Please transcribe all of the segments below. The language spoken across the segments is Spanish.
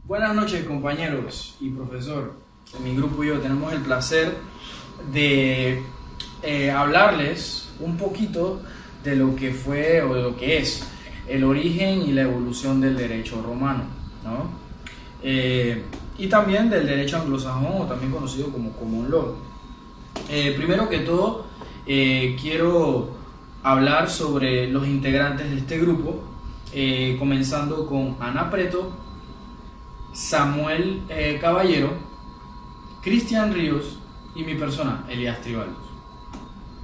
Buenas noches, compañeros y profesor. En mi grupo y yo tenemos el placer de hablarles un poquito de lo que fue o de lo que es el origen y la evolución del derecho romano, ¿no? Y también del derecho anglosajón, o también conocido como common law. Primero que todo, quiero hablar sobre los integrantes de este grupo, comenzando con Ana Preto, Samuel Caballero, Cristian Ríos y mi persona, Elías Tribaldos.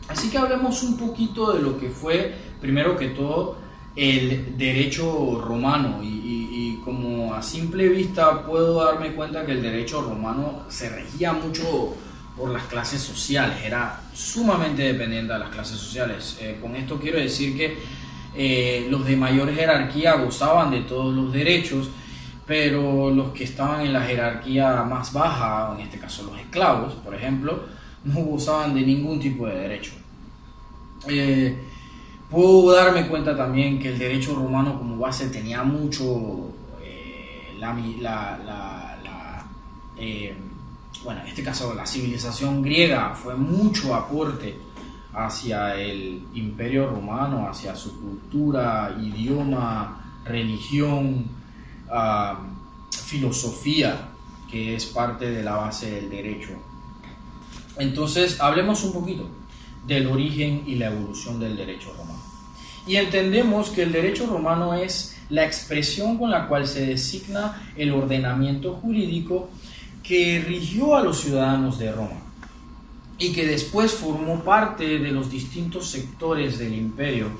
Así que hablemos un poquito de lo que fue, primero que todo, el derecho romano y como a simple vista puedo darme cuenta que el derecho romano se regía mucho por las clases sociales, era sumamente dependiente de las clases sociales. Con esto quiero decir que los de mayor jerarquía gozaban de todos los derechos, pero los que estaban en la jerarquía más baja, en este caso los esclavos, por ejemplo, no gozaban de ningún tipo de derecho. Puedo darme cuenta también que el derecho romano como base tenía mucho bueno, en este caso la civilización griega fue mucho aporte hacia el imperio romano, hacia su cultura, idioma, religión, filosofía, que es parte de la base del derecho. Entonces, hablemos un poquito del origen y la evolución del derecho romano. Y entendemos que el derecho romano es la expresión con la cual se designa el ordenamiento jurídico que rigió a los ciudadanos de Roma y que después formó parte de los distintos sectores del imperio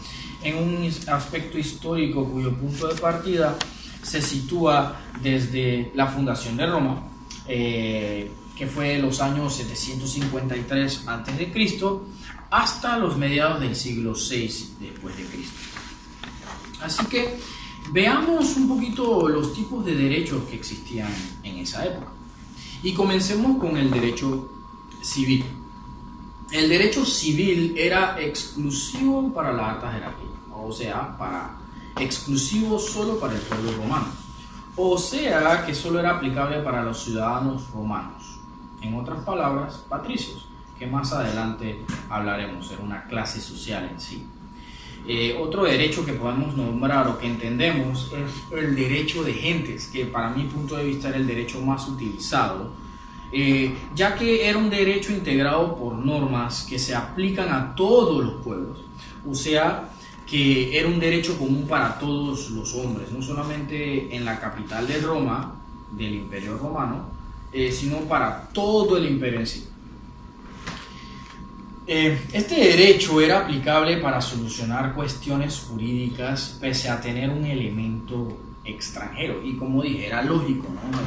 en un aspecto histórico cuyo punto de partida se sitúa desde la fundación de Roma, que fue en los años 753 a.C., hasta los mediados del siglo VI después de Cristo. Así que veamos un poquito los tipos de derechos que existían en esa época. Y comencemos con el derecho civil. El derecho civil era exclusivo para la alta jerarquía, o sea, exclusivo solo para el pueblo romano, o sea, que solo era aplicable para los ciudadanos romanos. En otras palabras, patricios, que más adelante hablaremos, era una clase social en sí. Otro derecho que podemos nombrar o que entendemos es el derecho de gentes, que para mi punto de vista era el derecho más utilizado, ya que era un derecho integrado por normas que se aplican a todos los pueblos, o sea, que era un derecho común para todos los hombres, no solamente en la capital de Roma, del Imperio Romano, sino para todo el imperio en sí. Este derecho era aplicable para solucionar cuestiones jurídicas pese a tener un elemento extranjero, y como dije, era lógico, ¿no?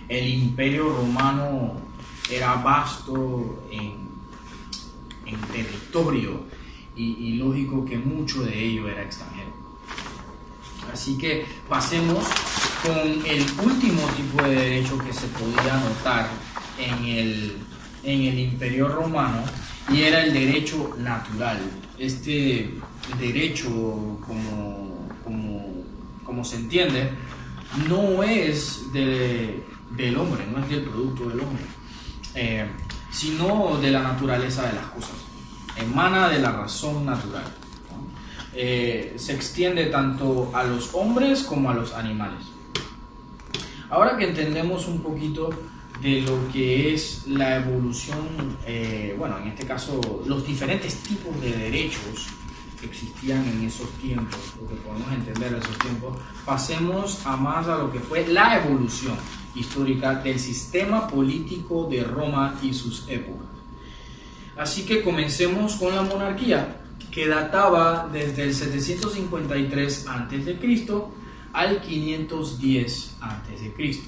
El imperio romano era vasto en territorio y lógico que mucho de ello era extranjero. Así que pasemos con el último tipo de derecho que se podía notar en el imperio romano, y era el derecho natural. Este derecho, como se entiende, no es del hombre, no es del producto del hombre, sino de la naturaleza de las cosas. Emana de la razón natural, ¿no? Se extiende tanto a los hombres como a los animales. Ahora que entendemos un poquito de lo que es la evolución, bueno, en este caso los diferentes tipos de derechos que existían en esos tiempos, lo que podemos entender de esos tiempos, pasemos a lo que fue la evolución histórica del sistema político de Roma y sus épocas. Así que comencemos con la monarquía, que databa desde el 753 a.C. al 510 a.C.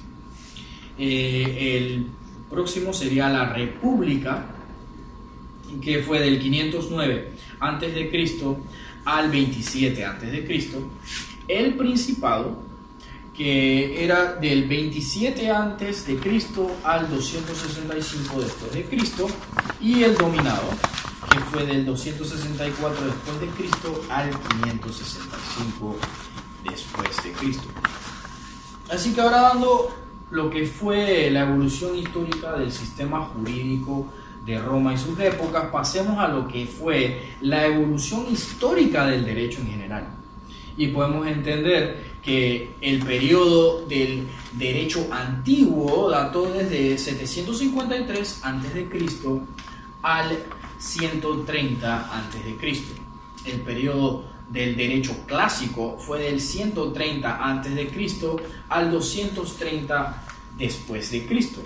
El próximo sería la República, que fue del 509 a.C. al 27 a.C. El Principado, que era del 27 a.C. al 265 después de Cristo, y el Dominado, que fue del 264 después de Cristo al 565 después de Cristo. Así que ahora, dando lo que fue la evolución histórica del sistema jurídico de Roma y sus épocas, pasemos a lo que fue la evolución histórica del derecho en general. Y podemos entender que el periodo del derecho antiguo dató desde 753 a.C. al 130 a.C. El periodo del derecho clásico fue del 130 a.C. al 230 después de Cristo.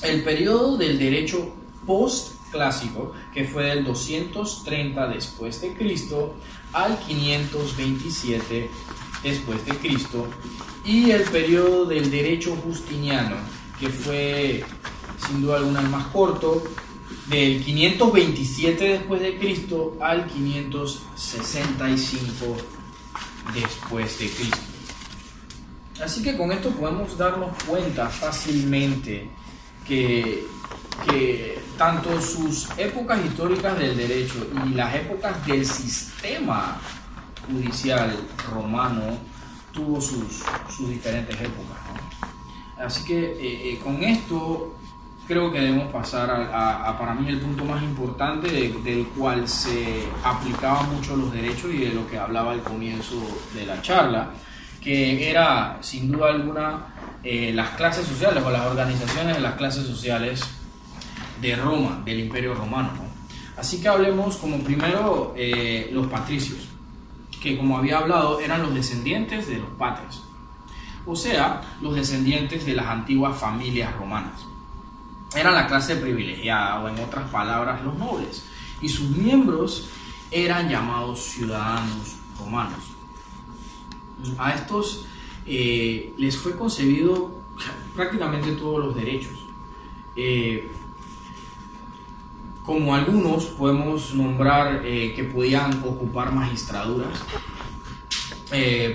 El periodo del derecho postclásico, que fue del 230 después de Cristo al 527 después de Cristo, y el periodo del derecho justiniano, que fue sin duda alguna el más corto, del 527 después de Cristo al 565 después de Cristo. Así que con esto podemos darnos cuenta fácilmente que tanto sus épocas históricas del derecho y las épocas del sistema judicial romano tuvo sus diferentes épocas, ¿no? Así que con esto creo que debemos pasar a para mí el punto más importante del cual se aplicaban mucho los derechos y de lo que hablaba al comienzo de la charla, que era sin duda alguna las clases sociales o las organizaciones de las clases sociales de Roma, del Imperio Romano, ¿no? Así que hablemos como primero los patricios, que como había hablado eran los descendientes de los patres, o sea, los descendientes de las antiguas familias romanas. Eran la clase privilegiada, o en otras palabras, los nobles, y sus miembros eran llamados ciudadanos romanos. A estos les fue concebido prácticamente todos los derechos. Como algunos podemos nombrar que podían ocupar magistraturas,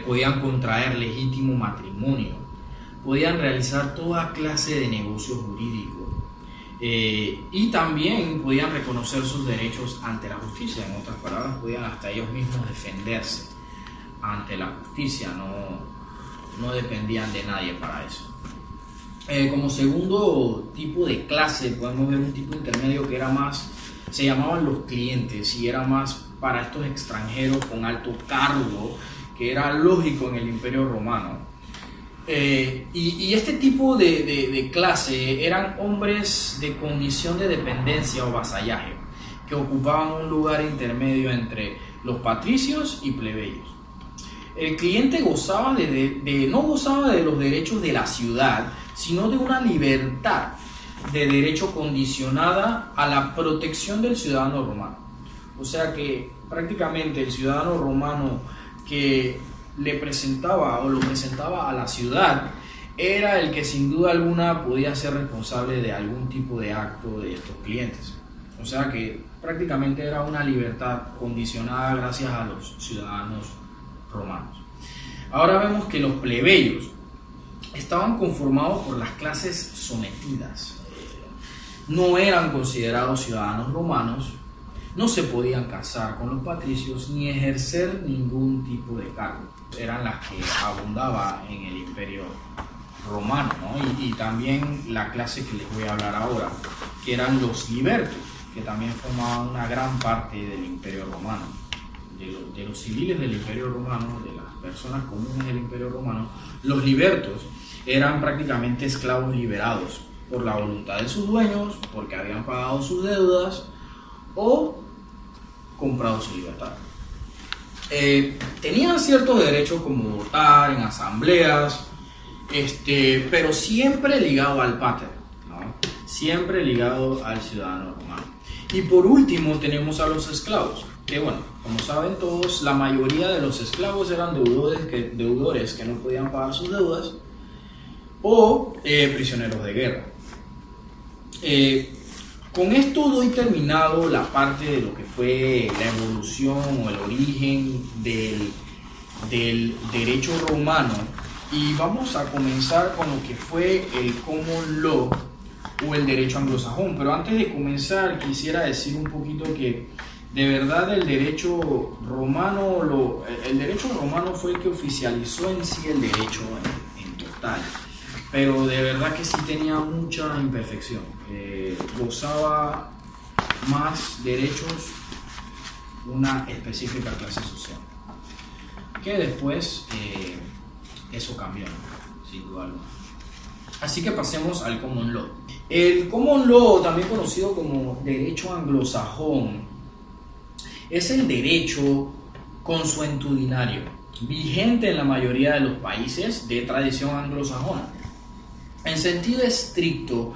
podían contraer legítimo matrimonio, podían realizar toda clase de negocio jurídico, y también podían reconocer sus derechos ante la justicia. En otras palabras, podían hasta ellos mismos defenderse ante la justicia, no dependían de nadie para eso. Como segundo tipo de clase podemos ver un tipo intermedio que era más, se llamaban los clientes, y era más para estos extranjeros con alto cargo, que era lógico en el Imperio Romano. Y este tipo de clase eran hombres de condición de dependencia o vasallaje, que ocupaban un lugar intermedio entre los patricios y plebeyos. El cliente no gozaba de los derechos de la ciudad, sino de una libertad de derecho condicionada a la protección del ciudadano romano. O sea que prácticamente el ciudadano romano que le presentaba o lo presentaba a la ciudad era el que sin duda alguna podía ser responsable de algún tipo de acto de estos clientes. O sea que prácticamente era una libertad condicionada gracias a los ciudadanos romanos. Ahora vemos que los plebeyos estaban conformados por las clases sometidas. No eran considerados ciudadanos romanos, no se podían casar con los patricios ni ejercer ningún tipo de cargo. Eran las que abundaba en el Imperio Romano, ¿no? Y también la clase que les voy a hablar ahora, que eran los libertos, que también formaban una gran parte del Imperio Romano. De los civiles del Imperio Romano, de las personas comunes del Imperio Romano, los libertos eran prácticamente esclavos liberados por la voluntad de sus dueños, porque habían pagado sus deudas o comprado su libertad. Tenían ciertos derechos como votar en asambleas, pero siempre ligado al pater, ¿no? Siempre ligado al ciudadano romano. Y por último tenemos a los esclavos, que bueno, como saben todos, la mayoría de los esclavos eran deudores que no podían pagar sus deudas o prisioneros de guerra. Con esto doy terminado la parte de lo que fue la evolución o el origen del derecho romano, y vamos a comenzar con lo que fue el common law o el derecho anglosajón. Pero antes de comenzar quisiera decir un poquito que de verdad el derecho romano fue el que oficializó en sí el derecho en total. total, pero de verdad que sí tenía mucha imperfección. Gozaba más derechos una específica clase social, que después eso cambió, ¿no? Sin duda alguna. Así que pasemos al Common Law. El Common Law, también conocido como derecho anglosajón, es el derecho consuetudinario vigente en la mayoría de los países de tradición anglosajona. En sentido estricto,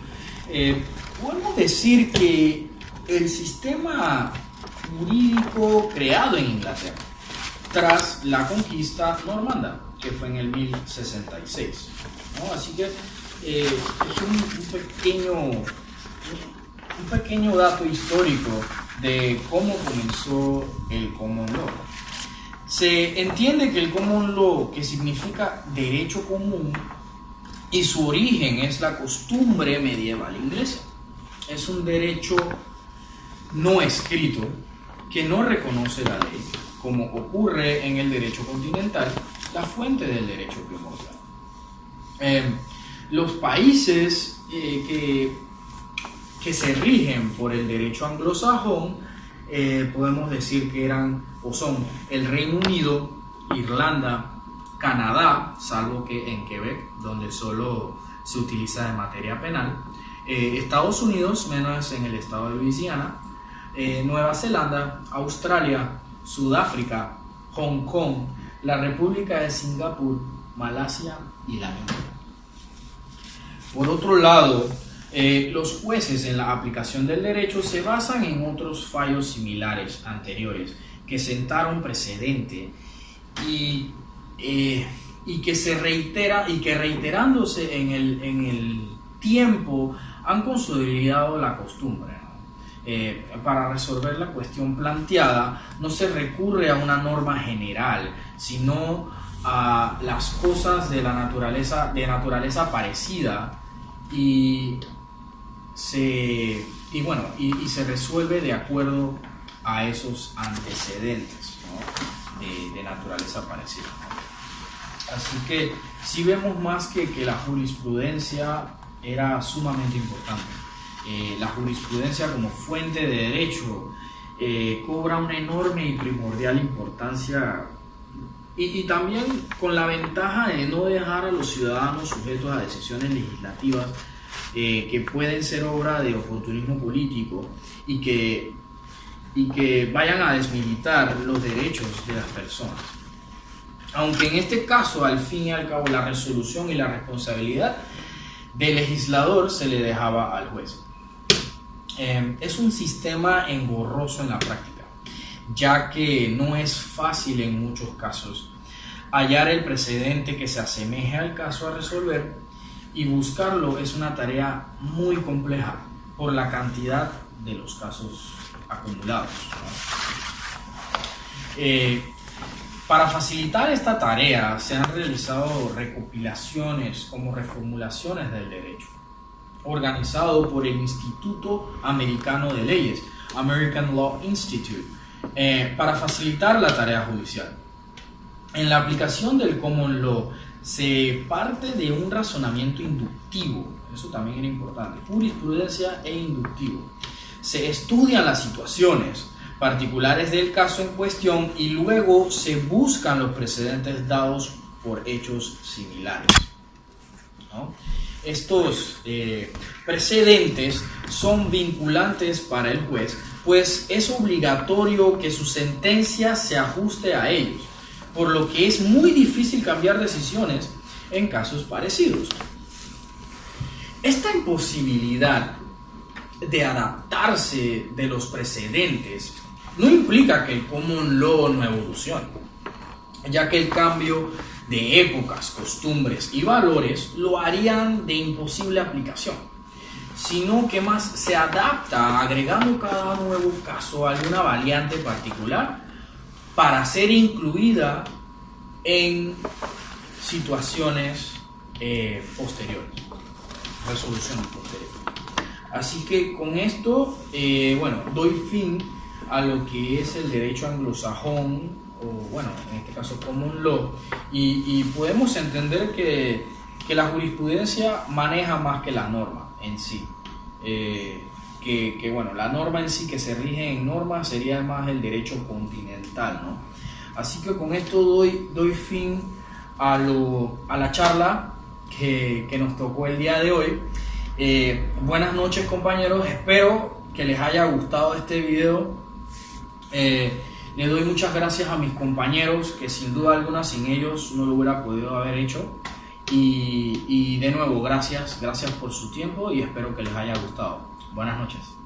podemos decir que el sistema jurídico creado en Inglaterra tras la conquista normanda, que fue en el 1066, ¿no? Así que es un pequeño dato histórico de cómo comenzó el Common Law. Se entiende que el Common Law, que significa derecho común, y su origen es la costumbre medieval inglesa. Es un derecho no escrito que no reconoce la ley, como ocurre en el derecho continental, la fuente del derecho primordial. Los países que se rigen por el derecho anglosajón, podemos decir que eran o son el Reino Unido, Irlanda, Canadá, salvo que en Quebec, donde solo se utiliza de materia penal, Estados Unidos, menos en el estado de Luisiana, Nueva Zelanda, Australia, Sudáfrica, Hong Kong, la República de Singapur, Malasia y la India. Por otro lado, los jueces en la aplicación del derecho se basan en otros fallos similares anteriores que sentaron precedente y que se reitera y que reiterándose en el tiempo han consolidado la costumbre, ¿no? Para resolver la cuestión planteada no se recurre a una norma general, sino a las cosas de naturaleza parecida y se resuelve de acuerdo a esos antecedentes, ¿no? de naturaleza parecida. Así que sí vemos más que la jurisprudencia era sumamente importante. La jurisprudencia como fuente de derecho cobra una enorme y primordial importancia y también con la ventaja de no dejar a los ciudadanos sujetos a decisiones legislativas que pueden ser obra de oportunismo político y que vayan a desmilitar los derechos de las personas. Aunque en este caso, al fin y al cabo, la resolución y la responsabilidad del legislador se le dejaba al juez. Es un sistema engorroso en la práctica, ya que no es fácil en muchos casos hallar el precedente que se asemeje al caso a resolver, y buscarlo es una tarea muy compleja por la cantidad de los casos acumulados, ¿no? Para facilitar esta tarea se han realizado recopilaciones como reformulaciones del derecho, organizado por el Instituto Americano de Leyes, American Law Institute, para facilitar la tarea judicial. En la aplicación del Common Law se parte de un razonamiento inductivo, eso también era importante, jurisprudencia e inductivo. Se estudian las situaciones particulares del caso en cuestión y luego se buscan los precedentes dados por hechos similares, ¿no? Estos precedentes son vinculantes para el juez, pues es obligatorio que su sentencia se ajuste a ellos, por lo que es muy difícil cambiar decisiones en casos parecidos. Esta imposibilidad de adaptarse de los precedentes no implica que el Common Law no evolucione, ya que el cambio de épocas, costumbres y valores lo harían de imposible aplicación, sino que más se adapta agregando cada nuevo caso a alguna variante particular para ser incluida en situaciones posteriores, resoluciones posteriores. Así que con esto, doy fin a lo que es el derecho anglosajón, o en este caso Common Law, y podemos entender que que la jurisprudencia maneja más que la norma en sí. Que bueno, la norma en sí, que se rige en normas, sería más el derecho continental, ¿no? Así que con esto doy fin a la charla que nos tocó el día de hoy. Buenas noches, compañeros, espero que les haya gustado este video. Le doy muchas gracias a mis compañeros, que sin duda alguna sin ellos no lo hubiera podido haber hecho. Y de nuevo, gracias por su tiempo y espero que les haya gustado. Buenas noches.